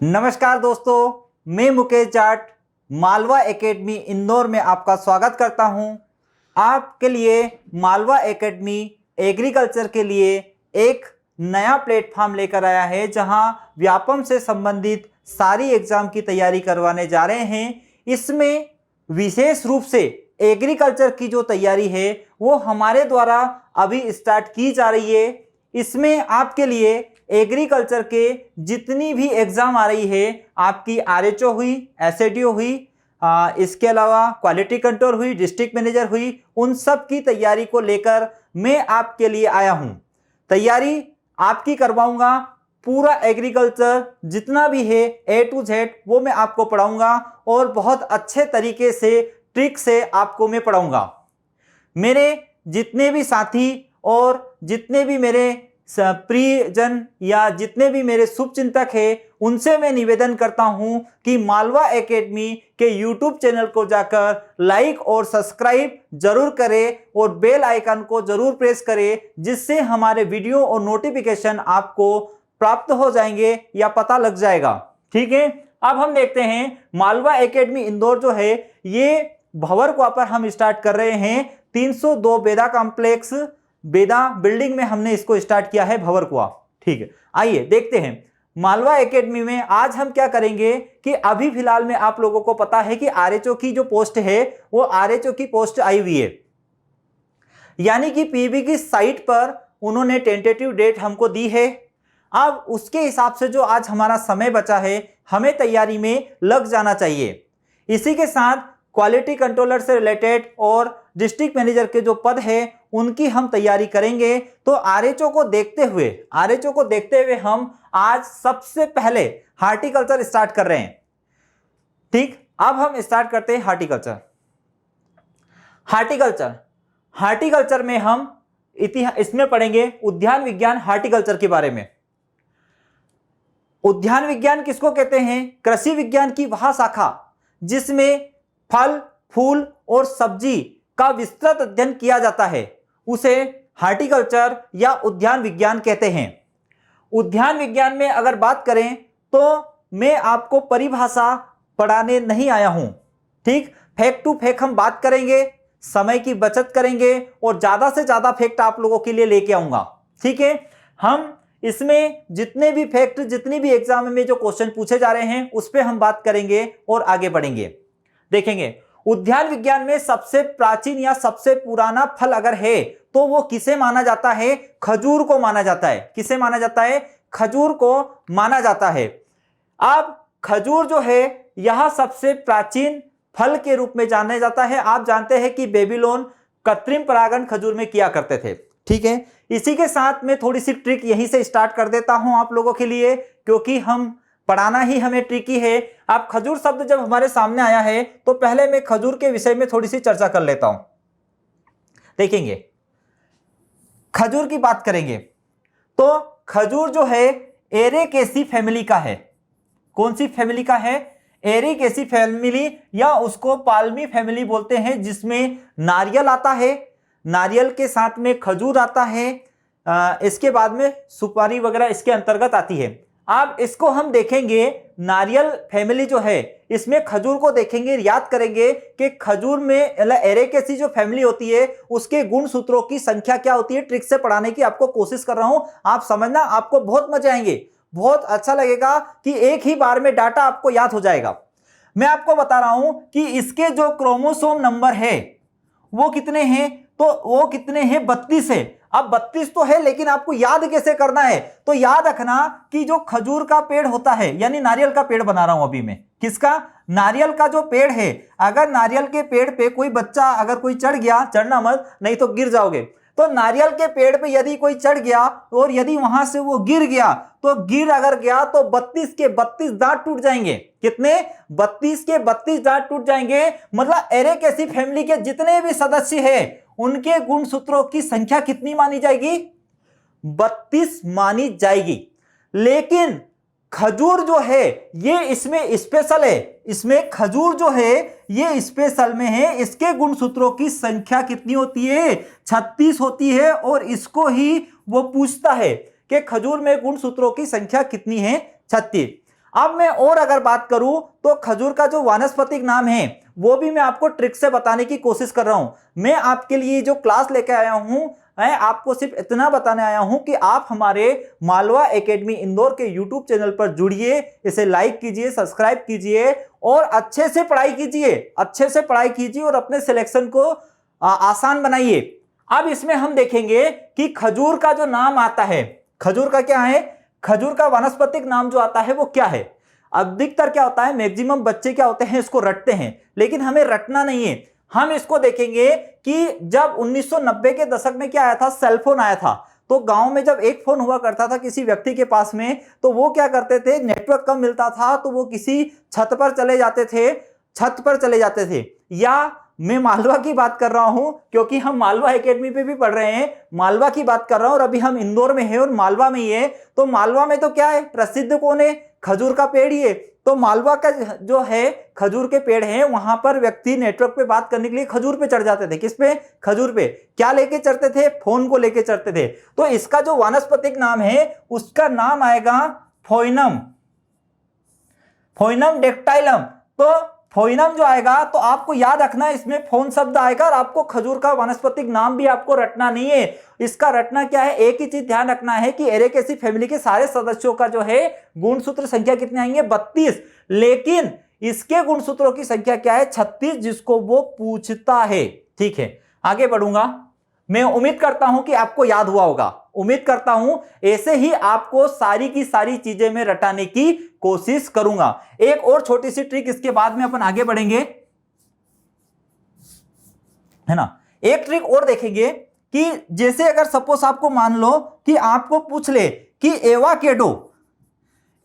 नमस्कार दोस्तों, मैं मुकेश जाट मालवा एकेडमी इंदौर में आपका स्वागत करता हूं। आपके लिए मालवा एकेडमी एग्रीकल्चर के लिए एक नया प्लेटफॉर्म लेकर आया है जहां व्यापम से संबंधित सारी एग्जाम की तैयारी करवाने जा रहे हैं। इसमें विशेष रूप से एग्रीकल्चर की जो तैयारी है वो हमारे द्वारा अभी स्टार्ट की जा रही है। इसमें आपके लिए एग्रीकल्चर के जितनी भी एग्जाम आ रही है, आपकी आरएचओ हुई, एसएडीओ हुई, इसके अलावा क्वालिटी कंट्रोल हुई, डिस्ट्रिक्ट मैनेजर हुई, उन सब की तैयारी को लेकर मैं आपके लिए आया हूं। तैयारी आपकी करवाऊंगा। पूरा एग्रीकल्चर जितना भी है A to Z वो मैं आपको पढ़ाऊंगा और बहुत अच्छे तरीके से ट्रिक से आपको मैं पढ़ाऊंगा। मेरे जितने भी साथी और जितने भी मेरे प्रियजन या जितने भी मेरे शुभचिंतक हैं, उनसे मैं निवेदन करता हूं कि मालवा एकेडमी के यूट्यूब चैनल को जाकर लाइक और सब्सक्राइब जरूर करें और बेल आइकन को जरूर प्रेस करें, जिससे हमारे वीडियो और नोटिफिकेशन आपको प्राप्त हो जाएंगे या पता लग जाएगा। ठीक है, अब हम देखते हैं मालवा एकेडमी इंदौर जो है ये भंवरकुआ पर हम स्टार्ट कर रहे हैं। 302 बेदा कॉम्प्लेक्स बेदा बिल्डिंग में हमने इसको स्टार्ट किया है भंवरकुआ। ठीक है, आइए देखते हैं मालवा एकेडमी में आज हम क्या करेंगे कि अभी फिलहाल में आप लोगों को पता है कि आरएचओ की जो पोस्ट है वो आरएचओ की पोस्ट आई हुई है, यानी कि पीबी की साइट पर उन्होंने टेंटेटिव डेट हमको दी है। अब उसके हिसाब से जो आज हमारा समय बचा है हमें तैयारी में लग जाना चाहिए। इसी के साथ क्वालिटी कंट्रोलर से रिलेटेड और डिस्ट्रिक्ट मैनेजर के जो पद है उनकी हम तैयारी करेंगे। तो आरएचओ को देखते हुए हम आज सबसे पहले हार्टिकल्चर स्टार्ट कर रहे हैं। ठीक, अब हम स्टार्ट करते हैं हार्टिकल्चर में हम इसमें पढ़ेंगे उद्यान विज्ञान हार्टिकल्चर के बारे में। उद्यान विज्ञान किसको कहते हैं? कृषि विज्ञान की वह शाखा जिसमें फल, फूल और सब्जी का विस्तृत अध्ययन किया जाता है, उसे हार्टिकल्चर या उद्यान विज्ञान कहते हैं। उद्यान विज्ञान में अगर बात करें तो मैं आपको परिभाषा पढ़ाने नहीं आया हूं। ठीक, फैक्ट टू फैक्ट हम बात करेंगे, समय की बचत करेंगे और ज्यादा से ज्यादा फैक्ट आप लोगों के लिए लेके आऊंगा। ठीक है, हम इसमें जितने भी फैक्ट, जितनी भी एग्जाम में जो क्वेश्चन पूछे जा रहे हैं उस पर हम बात करेंगे और आगे बढ़ेंगे। देखेंगे उद्यान विज्ञान में सबसे प्राचीन या सबसे पुराना फल अगर है तो वो किसे माना जाता है? खजूर को माना जाता है। किसे माना जाता है? खजूर को माना जाता है। अब खजूर जो है यह सबसे प्राचीन फल के रूप में जाना जाता है। आप जानते हैं कि बेबीलोन कृत्रिम परागण खजूर में किया करते थे। ठीक है, इसी के साथ में थोड़ी सी ट्रिक यहीं से स्टार्ट कर देता हूं आप लोगों के लिए, क्योंकि हम पढ़ाना ही हमें ट्रिकी है। आप खजूर शब्द जब हमारे सामने आया है तो पहले मैं खजूर के विषय में थोड़ी सी चर्चा कर लेता हूं। देखेंगे खजूर की बात करेंगे तो खजूर जो है एरेकेसी फैमिली का है। कौन सी फैमिली का है? एरेकेसी फैमिली, या उसको पाल्मी फैमिली बोलते हैं, जिसमें नारियल आता है, नारियल के साथ में खजूर आता है, इसके बाद में सुपारी वगैरह इसके अंतर्गत आती है। अब इसको हम देखेंगे, नारियल फैमिली जो है इसमें खजूर को देखेंगे, याद करेंगे कि खजूर में एरेकेसी जो फैमिली होती है उसके गुण सूत्रों की संख्या क्या होती है। ट्रिक से पढ़ाने की आपको कोशिश कर रहा हूं, आप समझना, आपको बहुत मजे आएंगे, बहुत अच्छा लगेगा कि एक ही बार में डाटा आपको याद हो जाएगा। मैं आपको बता रहा हूं कि इसके जो क्रोमोसोम नंबर है वो कितने हैं, तो वो कितने हैं? 32 है। अब 32 तो है, लेकिन आपको याद कैसे करना है? तो याद रखना कि जो खजूर का पेड़ होता है, यानी नारियल का पेड़ बना रहा हूं अभी मैं, किसका? नारियल का जो पेड़ है, अगर नारियल के पेड़ पे कोई बच्चा अगर कोई चढ़ गया, चढ़ना मत नहीं तो गिर जाओगे, तो नारियल के पेड़ पे यदि कोई चढ़ गया और यदि वहां से वो गिर गया, तो अगर गया तो 32 के 32 दांत टूट जाएंगे। कितने? 32 के 32 दांत टूट जाएंगे। मतलब एरेकेसी फैमिली के जितने भी सदस्य हैं उनके गुण सूत्रों की संख्या कितनी मानी जाएगी? 32 मानी जाएगी। लेकिन खजूर जो है ये इसमें स्पेशल है, इसमें खजूर जो है ये स्पेशल में है। इसके गुण सूत्रों की संख्या कितनी होती है? 36 होती है। और इसको ही वो पूछता है कि खजूर में गुण सूत्रों की संख्या कितनी है? 36। अब मैं और अगर बात करूं तो खजूर का जो वानस्पतिक नाम है वो भी मैं आपको ट्रिक से बताने की कोशिश कर रहा हूं। मैं आपके लिए जो क्लास लेके आया हूं, मैं आपको सिर्फ इतना बताने आया हूं कि आप हमारे मालवा एकेडमी इंदौर के यूट्यूब चैनल पर जुड़िए, इसे लाइक कीजिए, सब्सक्राइब कीजिए और अच्छे से पढ़ाई कीजिए, अच्छे से पढ़ाई कीजिए और अपने सिलेक्शन को आसान बनाइए। अब इसमें हम देखेंगे कि खजूर का जो नाम आता है, खजूर का क्या है, खजूर का वानस्पतिक नाम जो आता है वो क्या है। अधिकतर क्या होता है, मैक्सिमम बच्चे क्या होते हैं, इसको रटते हैं, लेकिन हमें रटना नहीं है। हम इसको देखेंगे कि जब 1990 के दशक में क्या आया था, सेलफोन आया था। तो गांव में जब एक फोन हुआ करता था किसी व्यक्ति के पास में, तो वो क्या करते थे, नेटवर्क कम मिलता था तो वो किसी छत पर चले जाते थे, छत पर चले जाते थे। या मैं मालवा की बात कर रहा हूं क्योंकि हम मालवा एकेडमी पे भी पढ़ रहे हैं, मालवा की बात कर रहा हूं और अभी हम इंदौर में हैं और मालवा में ही है। तो मालवा में तो क्या है, प्रसिद्ध कौन है, खजूर का पेड़ ही है। तो मालवा का जो है खजूर के पेड़ हैं, वहां पर व्यक्ति नेटवर्क पे बात करने के लिए खजूर पे चढ़ जाते थे। किस पे, खजूर पे। क्या लेके चढ़ते थे, फोन को लेके चढ़ते थे। तो इसका जो वानस्पतिक नाम है उसका नाम आएगा फोइनम, फोइनम डेक्टाइलम। तो फोइनम जो आएगा तो आपको याद रखना है, इसमें फोन शब्द आएगा और आपको खजूर का वानस्पतिक नाम भी आपको रटना नहीं है। इसका रटना क्या है, एक ही चीज ध्यान रखना है कि एरेकेसी फैमिली के सारे सदस्यों का जो है गुणसूत्र संख्या कितने आएंगे, 32। लेकिन इसके गुणसूत्रों की संख्या क्या है, 36, जिसको वो पूछता है। ठीक है, आगे बढ़ूंगा। मैं उम्मीद करता हूं कि आपको याद हुआ होगा, उम्मीद करता हूं ऐसे ही आपको सारी की सारी चीजें मैं रटाने की कोशिश करूंगा। एक और छोटी सी ट्रिक, इसके बाद में अपन आगे बढ़ेंगे, है ना। एक ट्रिक और देखेंगे कि जैसे अगर सपोज आपको मान लो कि आपको पूछ ले कि एवाकेडो,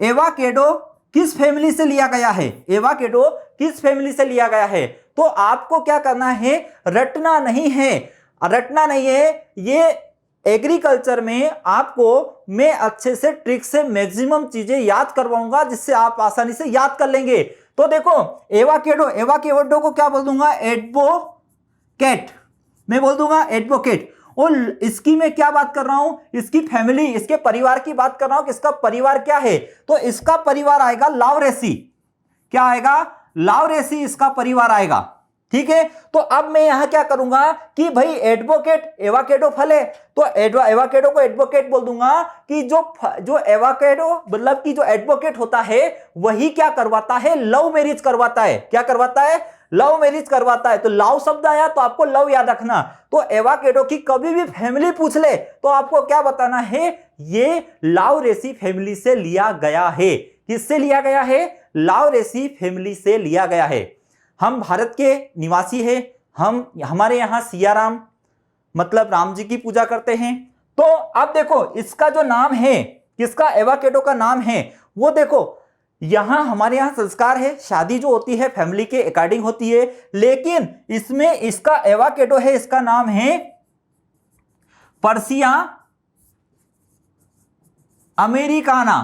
एवाकेडो किस फैमिली से लिया गया है, एवाकेडो किस फैमिली से लिया गया है, तो आपको क्या करना है, रटना नहीं है, रटना नहीं है। ये एग्रीकल्चर में आपको मैं अच्छे से ट्रिक से मैक्सिमम चीजें याद करवाऊंगा जिससे आप आसानी से याद कर लेंगे। तो देखो एवाकेडो, एवाकेडो को क्या बोल दूंगा, एडवोकेट, मैं बोल दूंगा एडवोकेट। और इसकी मैं क्या बात कर रहा हूं, इसकी फैमिली, इसके परिवार की बात कर रहा हूं कि इसका परिवार क्या है, तो इसका परिवार आएगा लावरेसी। क्या आएगा, लावरेसी इसका परिवार आएगा। ठीक है, तो अब मैं यहां क्या करूंगा कि भाई एडवोकेट, एवाकेडो फल है तो एवाकेडो को एडवोकेट बोल दूंगा कि जो एवाकेडो मतलब कि जो एडवोकेट होता है वही क्या करवाता है, लव मैरिज करवाता है। क्या करवाता है, लव मैरिज करवाता है। तो लव शब्द आया तो आपको लव याद रखना। तो एवाकेडो की कभी भी फैमिली पूछ ले तो आपको क्या बताना है, ये लावरेसी फैमिली से लिया गया है। किससे लिया गया है, लावरेसी फैमिली से लिया गया है। हम भारत के निवासी हैं, हमारे यहां सिया राम मतलब राम जी की पूजा करते हैं। तो अब देखो इसका जो नाम है, किसका, एवाकेडो का नाम है, वो देखो यहां हमारे यहां संस्कार है, शादी जो होती है फैमिली के अकॉर्डिंग होती है, लेकिन इसमें इसका एवाकेडो है, इसका नाम है पर्सिया अमेरिकाना,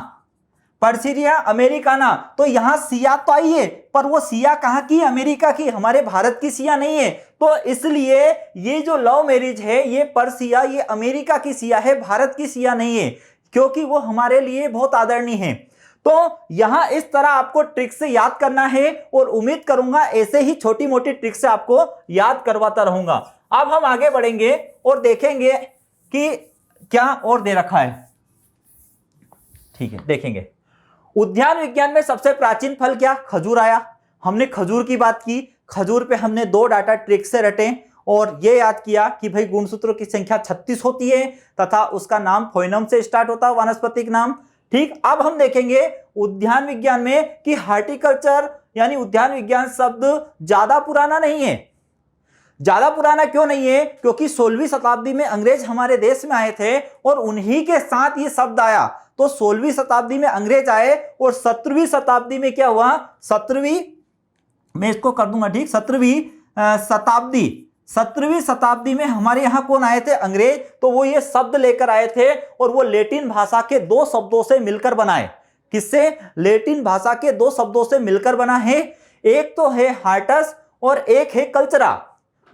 पर्सिया अमेरिकाना। तो यहां सिया तो आई है पर वो सिया कहां की, अमेरिका की, हमारे भारत की सिया नहीं है। तो इसलिए ये जो लव मैरिज है ये पर्सिया, ये अमेरिका की सिया है, भारत की सिया नहीं है, क्योंकि वो हमारे लिए बहुत आदरणीय है। तो यहां इस तरह आपको ट्रिक से याद करना है और उम्मीद करूंगा ऐसे ही छोटी मोटी ट्रिक से आपको याद करवाता रहूंगा। अब हम आगे बढ़ेंगे और देखेंगे कि क्या और दे रखा है। ठीक है, देखेंगे उद्यान विज्ञान में सबसे प्राचीन फल क्या, खजूर आया। हमने खजूर की बात की, खजूर पे हमने 2 डाटा ट्रिक से रटे और ये याद किया कि भाई गुणसूत्रों की संख्या 36 होती है तथा उसका नाम फोइनम से स्टार्ट होता है, वानस्पतिक नाम। ठीक, अब हम देखेंगे उद्यान विज्ञान में कि हार्टिकल्चर यानी उद्यान विज्ञान शब्द ज्यादा पुराना नहीं है। ज्यादा पुराना क्यों नहीं है, क्योंकि 16वीं शताब्दी में अंग्रेज हमारे देश में आए थे और उन्हीं के साथ ये शब्द आया। तो 16वीं शताब्दी में अंग्रेज आए और 17वीं शताब्दी में क्या हुआ, 17वीं, मैं इसको कर दूंगा ठीक, 17वीं शताब्दी में हमारे यहां कौन आए थे, अंग्रेज। तो वो ये शब्द लेकर आए थे और वो लैटिन भाषा के 2 शब्दों से मिलकर बनाए। किससे, लैटिन भाषा के 2 शब्दों से मिलकर बना है। एक तो है हार्टस और एक है कल्चरा,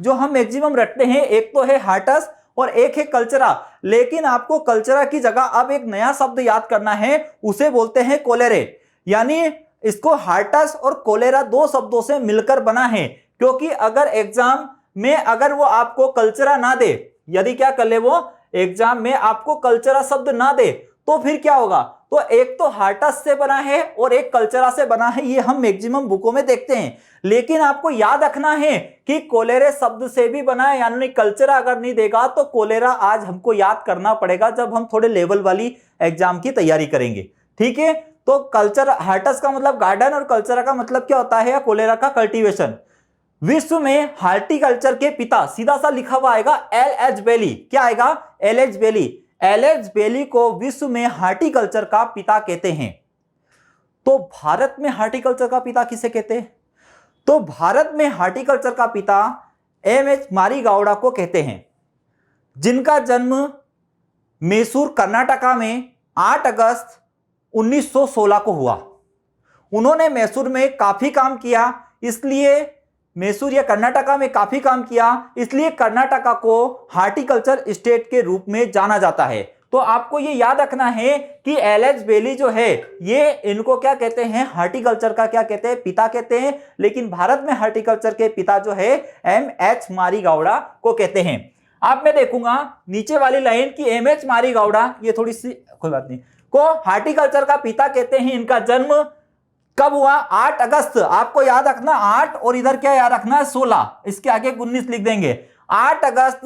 जो हम मैक्सिमम रटते हैं। एक तो है हार्टस और एक है कल्चरा, लेकिन आपको कल्चरा की जगह अब एक नया शब्द याद करना है, उसे बोलते हैं कोलेरे। यानी इसको हार्टस और कोलेरा दो शब्दों से मिलकर बना है, क्योंकि अगर एग्जाम में अगर वो आपको कल्चरा ना दे, यदि क्या कर ले वो एग्जाम में आपको कल्चरा शब्द ना दे, तो फिर क्या होगा, तो एक तो हार्टस से बना है और एक कल्चरा से बना है, ये हम मैक्सिमम बुकों में देखते हैं। लेकिन आपको याद रखना है कि कोलेरे शब्द से भी बना है, यानी कल्चरा अगर नहीं देगा तो कोलेरा आज हमको याद करना पड़ेगा जब हम थोड़े लेवल वाली एग्जाम की तैयारी करेंगे। ठीक है, तो कल्चर हार्टस का मतलब गार्डन और कल्चरा का मतलब क्या होता है, या कोलेरा का कल्टीवेशन। विश्व में हार्टिकल्चर के पिता, सीधा सा लिखा हुआ आएगा एल.एच. बेली। क्या आएगा, एल.एच. बेली। एल.एच. बेली को विश्व में हार्टिकल्चर का पिता कहते हैं। तो भारत में हार्टिकल्चर का पिता किसे कहते हैं, तो भारत में हार्टिकल्चर का पिता एम.एच. मारीगावड़ा को कहते हैं, जिनका जन्म मैसूर कर्नाटका में 8 अगस्त 1916 को हुआ। उन्होंने मैसूर में काफी काम किया, इसलिए मैसूर या कर्नाटका में काफी काम किया, इसलिए कर्नाटका को हार्टिकल्चर स्टेट के रूप में जाना जाता है। तो आपको ये याद रखना है कि एल.एच. बेली जो है ये इनको क्या कहते हैं, हार्टिकल्चर का क्या कहते हैं, पिता कहते हैं। लेकिन भारत में हार्टिकल्चर के पिता जो है एम.एच. मारीगावड़ा को कहते हैं। अब मैं देखूंगा नीचे वाली लाइन की एम.एच. मारीगावड़ा, ये थोड़ी सी कोई बात नहीं, को हार्टिकल्चर का पिता कहते हैं। इनका जन्म कब हुआ, 8 अगस्त। आपको याद रखना 8 और इधर क्या याद रखना 16, इसके आगे 19 लिख देंगे। 8 अगस्त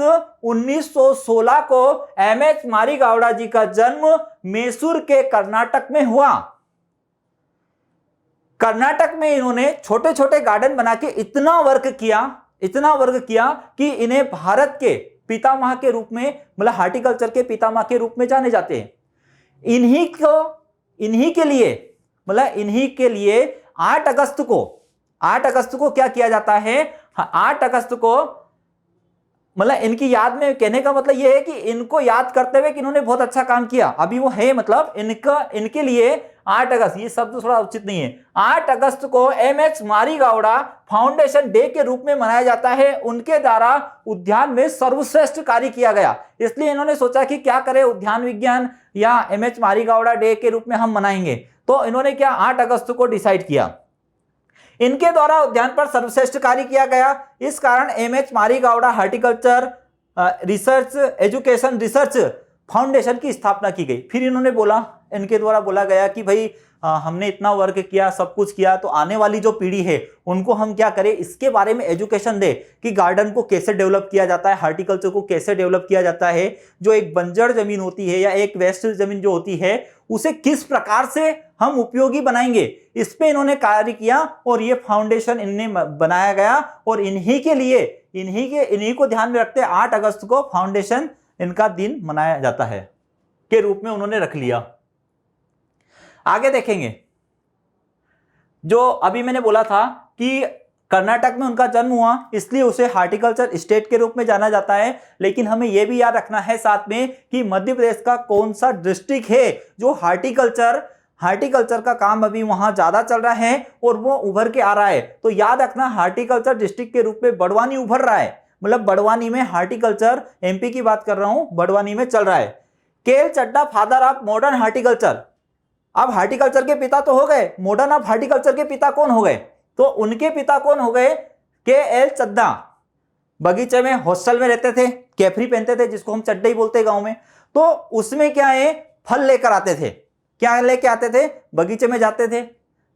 1916 को एम.एच. मारीगावड़ा जी का जन्म मैसूर के कर्नाटक में हुआ। कर्नाटक में इन्होंने छोटे छोटे गार्डन बना के इतना वर्क किया कि इन्हें भारत के पितामह के रूप में, मतलब हार्टिकल्चर के पितामह के रूप में जाने जाते हैं। इन्हीं के लिए 8 अगस्त को क्या किया जाता है, 8 अगस्त को, मतलब इनकी याद में, कहने का मतलब यह है कि इनको याद करते हुए कि इन्होंने बहुत अच्छा काम किया, अभी वो है, मतलब इनके लिए 8 अगस्त, ये शब्द थोड़ा उचित नहीं है, 8 अगस्त को एम.एच. मारीगावड़ा फाउंडेशन डे के रूप में मनाया जाता है। उनके द्वारा उद्यान में सर्वश्रेष्ठ कार्य किया गया, इसलिए इन्होंने सोचा कि क्या करें, उद्यान विज्ञान या एम.एच. मारीगावड़ा डे के रूप में हम मनाएंगे। तो इन्होंने क्या 8 अगस्त को डिसाइड किया। इनके द्वारा उद्यान पर सर्वश्रेष्ठ कार्य किया गया, इस कारण M H. Marigowda horticulture research education research foundation की स्थापना की गई। फिर इनके द्वारा बोला गया कि भाई हमने इतना वर्क किया, सब कुछ किया, तो आने वाली जो पीढ़ी है उनको हम क्या करें, इसके बारे में एजुकेशन दे कि गार्डन को कैसे डेवलप किया जाता है, हार्टिकल्चर को कैसे डेवलप किया जाता है, जो एक बंजर जमीन होती है या एक वेस्ट जमीन जो होती है उसे किस प्रकार से हम उपयोगी बनाएंगे, इस पे इन्होंने कार्य किया। और ये फाउंडेशन इन्हें बनाया गया और इन्हीं को ध्यान में रखते 8 अगस्त को फाउंडेशन इनका दिन मनाया जाता है के रूप में उन्होंने रख लिया। आगे देखेंगे, जो अभी मैंने बोला था कि कर्नाटक में उनका जन्म हुआ, इसलिए उसे हार्टिकल्चर स्टेट के रूप में जाना जाता है। लेकिन हमें यह भी याद रखना है साथ में कि मध्य प्रदेश का कौन सा डिस्ट्रिक्ट है जो हार्टिकल्चर का काम अभी वहां ज्यादा चल रहा है और वो उभर के आ रहा है। तो याद रखना हार्टिकल्चर डिस्ट्रिक्ट के रूप में बड़वानी उभर रहा है, मतलब बड़वानी में हार्टिकल्चर, एमपी की बात कर रहा हूं, बड़वानी में चल रहा है। K L. Chadha father of modern horticulture. अब हार्टिकल्चर के पिता तो हो गए, मॉडर्न ऑफ हार्टिकल्चर के पिता कौन हो गए, तो उनके पिता कौन हो गए, के.एल. चड्ढा। बगीचे में हॉस्टल में रहते थे, कैफरी पहनते थे जिसको हम चड्ढा ही बोलते हैं गांव में। तो उसमें क्या है, फल लेकर आते थे। क्या लेके आते थे, बगीचे में जाते थे,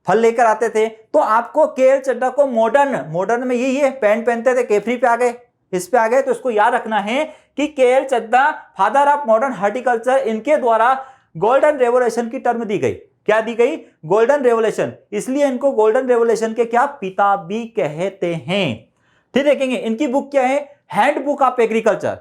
फल लेकर आते थे। तो आपको के.एल. चड्ढा को मॉडर्न में यही है, पैंट पहनते थे, कैफरी पे आ गए, इस पे आ गए। तो इसको याद रखना है कि K L. Chadha father of modern horticulture, इनके द्वारा गोल्डन रेवोल्यूशन की टर्म दी गई। क्या दी गई, गोल्डन रेवोल्यूशन, इसलिए इनको गोल्डन रेवोल्यूशन के क्या पिता भी कहते हैं। फिर देखेंगे इनकी बुक क्या है, हैंड बुक ऑफ एग्रीकल्चर,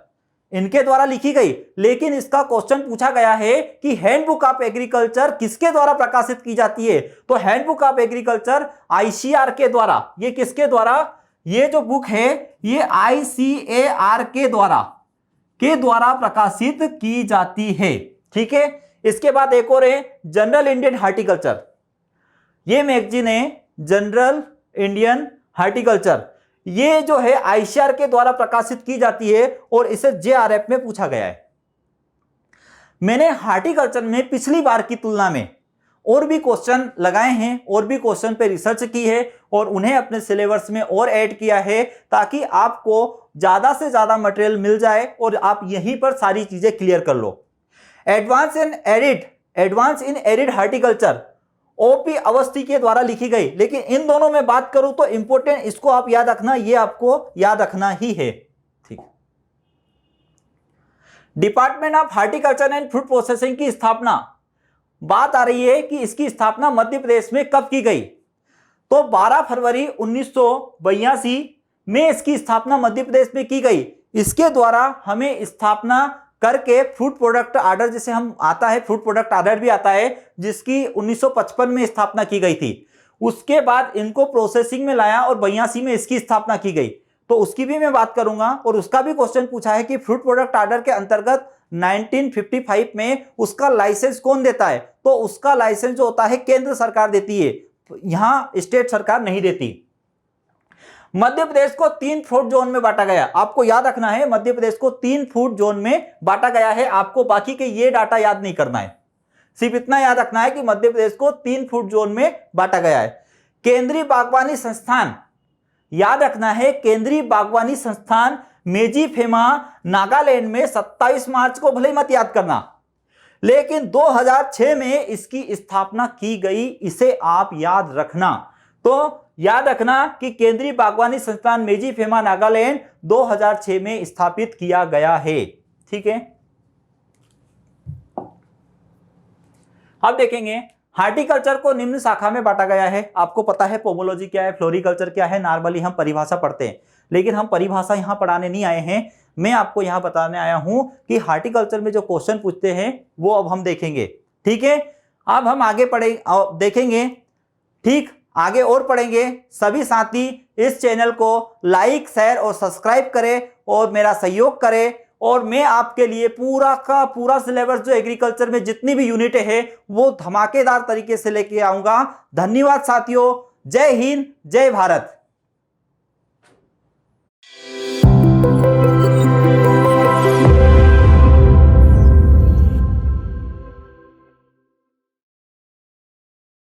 इनके द्वारा लिखी गई। लेकिन इसका क्वेश्चन पूछा गया है कि हैंड बुक ऑफ एग्रीकल्चर किसके द्वारा प्रकाशित की जाती है, तो hand book of agriculture ICAR के द्वारा। ये किसके द्वारा, ये जो बुक है ये आईसीएआर के द्वारा प्रकाशित की जाती है। ठीक है, इसके बाद एक और है जनरल इंडियन हार्टिकल्चर। ये मैगजीन है जनरल इंडियन हार्टिकल्चर, ये जो है आईसीएआर के द्वारा प्रकाशित की जाती है और इसे जेआरएफ में पूछा गया है। मैंने हार्टिकल्चर में पिछली बार की तुलना में और भी क्वेश्चन लगाए हैं, और भी क्वेश्चन पे रिसर्च की है और उन्हें अपने सिलेबस में और ऐड किया है ताकि आपको ज्यादा से ज्यादा मटेरियल मिल जाए और आप यहीं पर सारी चीजें क्लियर कर लो। Advance in arid horticulture O P Awasthi के द्वारा लिखी गई, लेकिन इन दोनों में बात करूं तो इंपॉर्टेंट इसको आप याद रखना, ये आपको याद रखना ही है। ठीक। Department of horticulture and fruit processing की स्थापना, बात आ रही है कि इसकी स्थापना मध्य प्रदेश में कब की गई, तो 12 फरवरी 1982 में इसकी स्थापना मध्य प्रदेश में की गई। इसके द्वारा हमें स्थापना करके फ्रूट प्रोडक्ट आर्डर, जिसे हम आता है फ्रूट प्रोडक्ट आर्डर भी आता है, जिसकी 1955 में स्थापना की गई थी। उसके बाद इनको प्रोसेसिंग में लाया और 82 में इसकी स्थापना की गई, तो उसकी भी मैं बात करूंगा। और उसका भी क्वेश्चन पूछा है कि फ्रूट प्रोडक्ट आर्डर के अंतर्गत 1955 में उसका लाइसेंस कौन देता है, तो उसका लाइसेंस जो होता है केंद्र सरकार देती है, यहां स्टेट सरकार नहीं देती। मध्य प्रदेश को 3 फ्रूट जोन में बांटा गया, आपको याद रखना है मध्य प्रदेश को 3 फ्रूट जोन में बांटा गया है। आपको बाकी के ये डाटा याद नहीं करना है, सिर्फ इतना याद रखना है कि मध्य प्रदेश को 3 फ्रूट जोन में बांटा गया है। केंद्रीय बागवानी संस्थान, याद रखना है केंद्रीय बागवानी संस्थान मेजीफेमा नागालैंड में 27 मार्च को, भले मत याद करना, लेकिन 2006 में इसकी स्थापना की गई, इसे आप याद रखना। तो याद रखना कि केंद्रीय बागवानी संस्थान मेजीफेमा नागालैंड 2006 में स्थापित किया गया है। ठीक है, अब देखेंगे हार्टिकल्चर को निम्न शाखा में बांटा गया है। आपको पता है पोमोलॉजी क्या है, फ्लोरिकल्चर क्या है, नॉर्मली हम परिभाषा पढ़ते हैं, लेकिन हम परिभाषा यहां पढ़ाने नहीं आए हैं। मैं आपको यहां बताने आया हूं कि हार्टिकल्चर में जो क्वेश्चन पूछते हैं वो अब हम देखेंगे। ठीक है, अब हम आगे देखेंगे, ठीक, आगे और पढ़ेंगे। सभी साथी इस चैनल को लाइक, शेयर और सब्सक्राइब करें और मेरा सहयोग करें, और मैं आपके लिए पूरा का पूरा सिलेबस जो एग्रीकल्चर में जितनी भी यूनिट है वो धमाकेदार तरीके से लेके आऊंगा। धन्यवाद साथियों, जय हिंद, जय भारत।